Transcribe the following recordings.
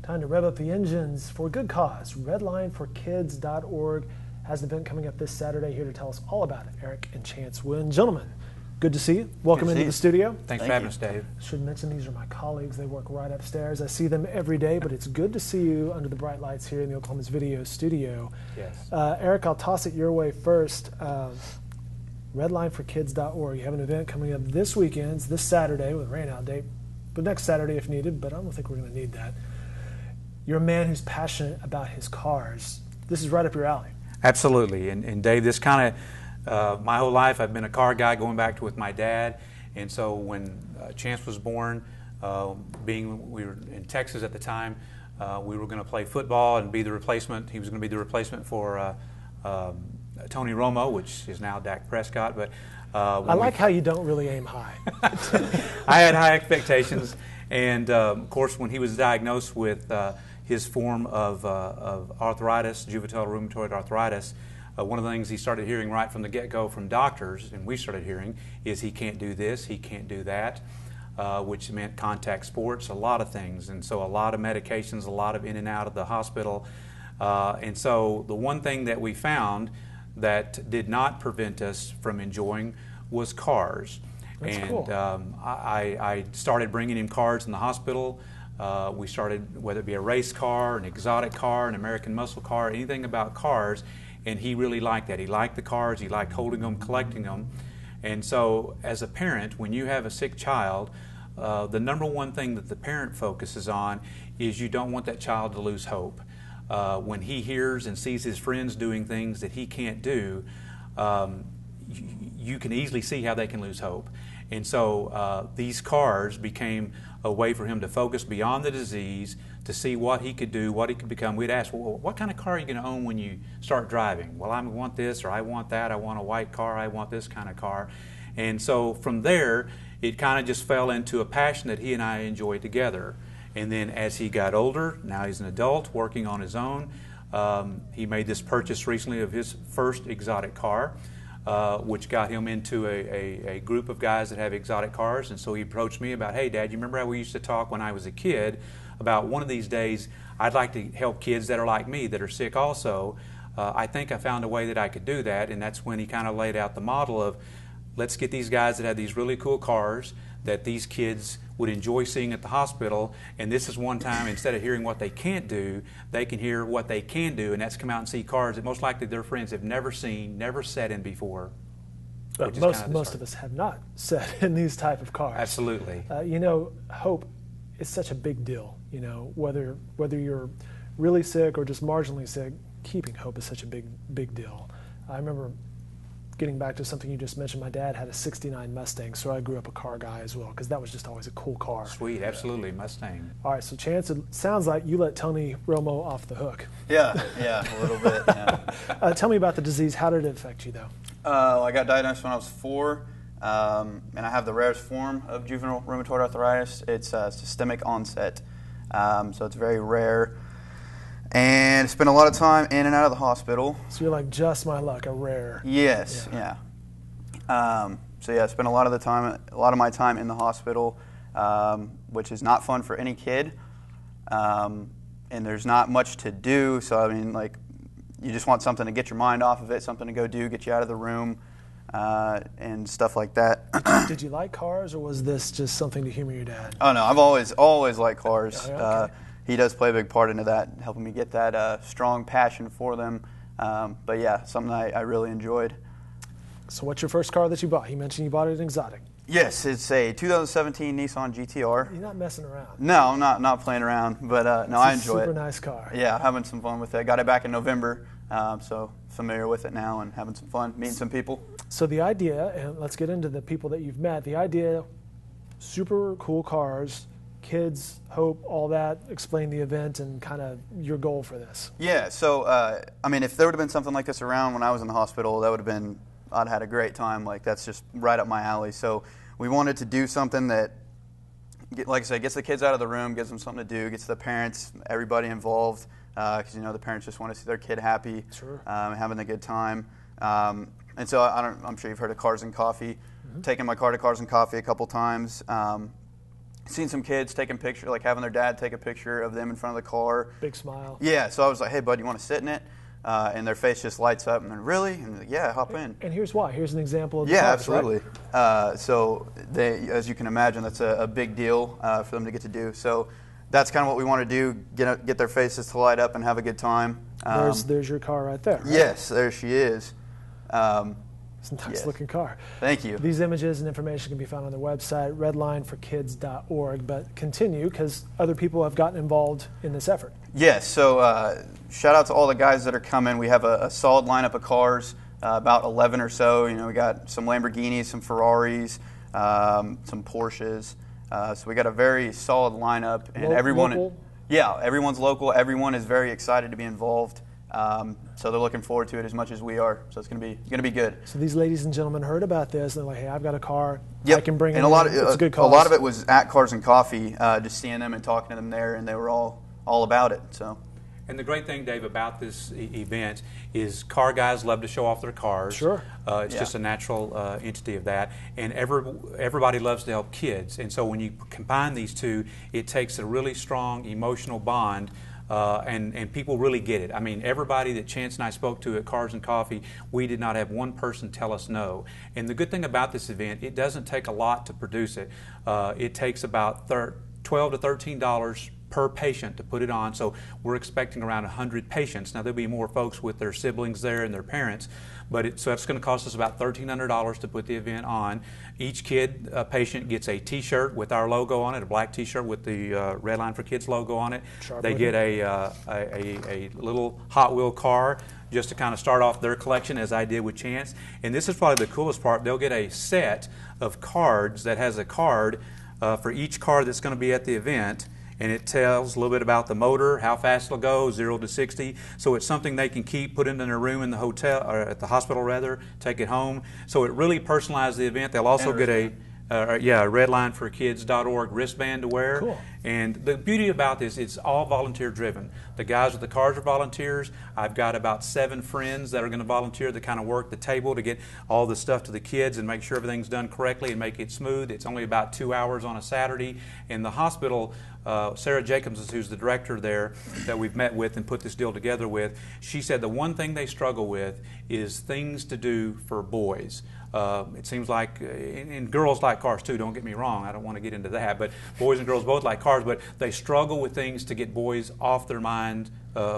Time to rev up the engines for a good cause. Redline4Kids.org has an event coming up this Saturday. Here to tell us all about it, Eric and Chance Wynn. Gentlemen, good to see you. Welcome into the studio. Thanks for having us, Dave. Should mention these are my colleagues. They work right upstairs. I see them every day, but it's good to see you under the bright lights here in the Oklahoma's video studio. Yes. Eric, I'll toss it your way first. Redline4Kids.org. You have an event coming up this weekend, this Saturday with a rain out date, but next Saturday if needed, but I don't think we're going to need that. You're a man who's passionate about his cars. This is right up your alley. Absolutely. And Dave, this kind of, my whole life I've been a car guy going back to with my dad. And so when Chance was born, we were in Texas at the time, we were going to play football and be the replacement. He was going to be the replacement for Tony Romo, which is now Dak Prescott. But I like how you don't really aim high. I had high expectations. And of course, when he was diagnosed with his form of arthritis, juvenile rheumatoid arthritis, one of the things he started hearing right from the get-go from doctors, and we started hearing, is he can't do this, he can't do that, which meant contact sports, a lot of things. And so a lot of medications, a lot of in and out of the hospital. And so the one thing that we found that did not prevent us from enjoying was cars. That's and cool. I started bringing him cars in the hospital. We started, whether it be a race car, an exotic car, an American muscle car, anything about cars, and he really liked that. He liked the cars, he liked holding them, collecting them. And so as a parent, when you have a sick child, the number one thing that the parent focuses on is you don't want that child to lose hope. When he hears and sees his friends doing things that he can't do, you can easily see how they can lose hope. And so these cars became a way for him to focus beyond the disease, to see what he could do, what he could become. We'd ask, well, what kind of car are you going to own when you start driving? Well, I want this, or I want that, I want a white car, I want this kind of car. And so from there, it kind of just fell into a passion that he and I enjoyed together. And then as he got older, now he's an adult working on his own, he made this purchase recently of his first exotic car, which got him into a group of guys that have exotic cars. And so he approached me about, hey, Dad, you remember how we used to talk when I was a kid about one of these days I'd like to help kids that are like me, that are sick also. I think I found a way that I could do that. And that's when he kind of laid out the model of, let's get these guys that have these really cool cars that these kids would enjoy seeing at the hospital, and this is one time, instead of hearing what they can't do, they can hear what they can do, and that's come out and see cars that most likely their friends have never seen, never sat in before. But most of us have not sat in these type of cars. Absolutely. You know, hope is such a big deal. You know, whether you're really sick or just marginally sick, keeping hope is such a big deal. I remember, getting back to something you just mentioned, my dad had a '69 Mustang, so I grew up a car guy as well, because that was just always a cool car. Sweet, absolutely, Mustang. All right, so Chance, it sounds like you let Tony Romo off the hook. Yeah, a little bit. Yeah. Tell me about the disease. How did it affect you, though? I got diagnosed when I was 4, and I have the rarest form of juvenile rheumatoid arthritis. It's systemic onset, so it's very rare. And spent a lot of time in and out of the hospital. So you're like, just my luck, a rare. Yes, yeah. So yeah, I spent a lot of my time in the hospital, which is not fun for any kid. And there's not much to do. So I mean, like, you just want something to get your mind off of it, something to go do, get you out of the room, and stuff like that. Did you like cars, or was this just something to humor your dad? Oh no, I've always liked cars. Okay. He does play a big part into that, helping me get that strong passion for them. But yeah, something I really enjoyed. So what's your first car that you bought? You mentioned you bought an exotic. Yes, it's a 2017 Nissan GTR. You're not messing around. No, I'm not playing around, but no, I enjoy it. Super nice car. Yeah, having some fun with it. Got it back in November, so familiar with it now and having some fun, meeting some people. So the idea, and let's get into the people that you've met, the idea, super cool cars, kids, hope, all that. Explain the event and kind of your goal for this. Yeah, so I mean, if there would have been something like this around when I was in the hospital, that would have been, I'd had a great time. Like, that's just right up my alley. So we wanted to do something that, like I said, gets the kids out of the room, gives them something to do, gets the parents, everybody involved, because, you know, the parents just want to see their kid happy, sure, having a good time. And so I'm sure you've heard of Cars and Coffee. Mm-hmm. Taken my car to Cars and Coffee a couple times. seen some kids taking pictures, like having their dad take a picture of them in front of the car. Big smile. Yeah, so I was like, hey, bud, you want to sit in it? And their face just lights up, and then, really? And they're like, yeah, hop in. And here's why. Here's an example of the Yeah, cars, absolutely. Right? So they, as you can imagine, that's a big deal for them to get to do. So that's kind of what we want to do, get their faces to light up and have a good time. There's your car right there. Right? Yes, there she is. It's a nice looking car. Thank you. These images and information can be found on their website, redline4kids.org. But continue, because other people have gotten involved in this effort. Yes, so shout out to all the guys that are coming. We have a solid lineup of cars, about 11 or so. You know, we got some Lamborghinis, some Ferraris, some Porsches. So we got a very solid lineup, and Local? Yeah, everyone's local. Everyone is very excited to be involved. So they're looking forward to it as much as we are. So it's gonna be good. So these ladies and gentlemen heard about this, and they're like, "Hey, I've got a car. Yep. I can bring it." And it's a good cause. a lot of it was at Cars and Coffee, just seeing them and talking to them there, and they were all about it. So. And the great thing, Dave, about this event is car guys love to show off their cars. Sure. It's just a natural entity of that. And everybody loves to help kids. And so when you combine these two, it takes a really strong emotional bond. And people really get it. I mean, everybody that Chance and I spoke to at Cars and Coffee, we did not have one person tell us no. And the good thing about this event, it doesn't take a lot to produce it. It takes about $12 to $13 per patient to put it on, so we're expecting around 100 patients. Now there'll be more folks with their siblings there and their parents, but so that's going to cost us about $1,300 to put the event on. Each patient gets a T-shirt with our logo on it, a black T-shirt with the Redline4Kids logo on it. They get a little Hot Wheel car just to kind of start off their collection, as I did with Chance. And this is probably the coolest part. They'll get a set of cards that has a card for each car that's going to be at the event. And it tells a little bit about the motor, how fast it'll go, 0 to 60. So it's something they can keep, put it in their room in the hotel, or at the hospital rather, take it home. So it really personalizes the event. They'll also get a redline4kids.org wristband to wear. Cool. And the beauty about this, it's all volunteer driven. The guys with the cars are volunteers. I've got about 7 friends that are going to volunteer to kind of work the table to get all the stuff to the kids and make sure everything's done correctly and make it smooth. It's only about 2 hours on a Saturday. And the hospital, Sarah Jacobs, who's the director there that we've met with and put this deal together with, she said the one thing they struggle with is things to do for boys. It seems like, and girls like cars too, don't get me wrong, I don't want to get into that, but boys and girls both like cars, but they struggle with things to get boys off their mind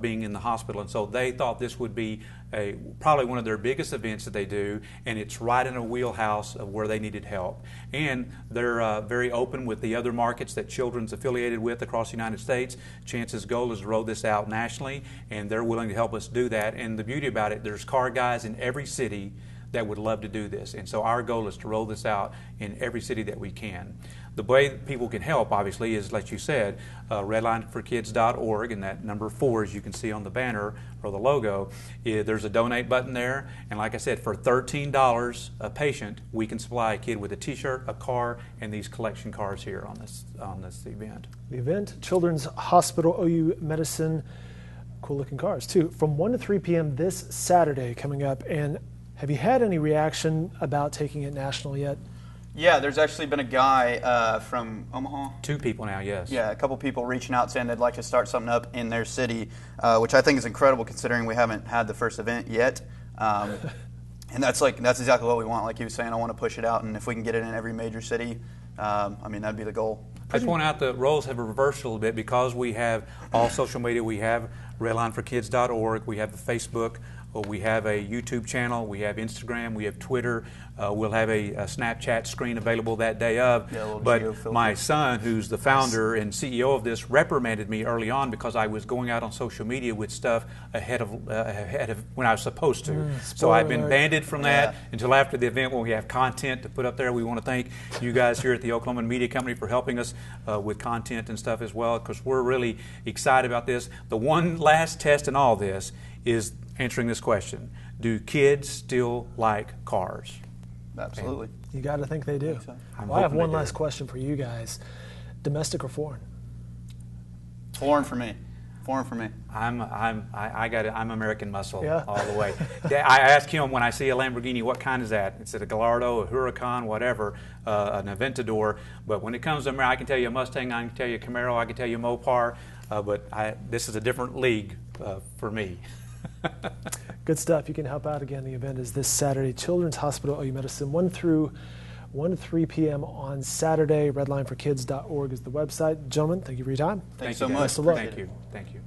being in the hospital. And so they thought this would be probably one of their biggest events that they do, and it's right in a wheelhouse of where they needed help. And they're very open with the other markets that Children's affiliated with across the United States. Chance's goal is to roll this out nationally, and they're willing to help us do that. And the beauty about it, there's car guys in every city that would love to do this. And so our goal is to roll this out in every city that we can. The way people can help, obviously, is, like you said, redline4kids.org, and that number 4, as you can see on the banner or the logo, there's a donate button there. And like I said, for $13 a patient, we can supply a kid with a T-shirt, a car, and these collection cars here on this event. The event, Children's Hospital, OU Medicine, cool looking cars too, from 1 to 3 p.m. this Saturday coming up. And have you had any reaction about taking it national yet? Yeah, there's actually been a guy from Omaha. 2 people now, yes. Yeah, a couple people reaching out saying they'd like to start something up in their city, which I think is incredible considering we haven't had the first event yet. And that's exactly what we want. Like you were saying, I want to push it out, and if we can get it in every major city, I mean, that'd be the goal. I just point out the roles have reversed a little bit because we have all social media. We have redline4kids.org, we have the Facebook, we have a YouTube channel, we have Instagram, we have Twitter. We'll have a Snapchat screen available that day of. Yeah, but my son, who's the founder and CEO of this, reprimanded me early on because I was going out on social media with stuff ahead of when I was supposed to. So I've been banned from that until after the event when we have content to put up there. We want to thank you guys here at the Oklahoma Media Company for helping us with content and stuff as well, because we're really excited about this. The one last test in all this is answering this question: do kids still like cars? Absolutely. You got to think they do. So. Well, I have one last question for you guys. Domestic or foreign? Foreign for me. Foreign for me. I'm American muscle Yeah. all the way. I ask him when I see a Lamborghini, what kind is that? Is it a Gallardo, a Huracan, whatever, an Aventador? But when it comes to America, I can tell you a Mustang, I can tell you a Camaro, I can tell you a Mopar, but this is a different league for me. Good stuff. You can help out again. The event is this Saturday, Children's Hospital OU Medicine, 1 to 3 p.m. on Saturday. Redline4Kids.org is the website. Gentlemen, thank you for your time. Thanks so you, much. Best of luck. Thank you. Thank you.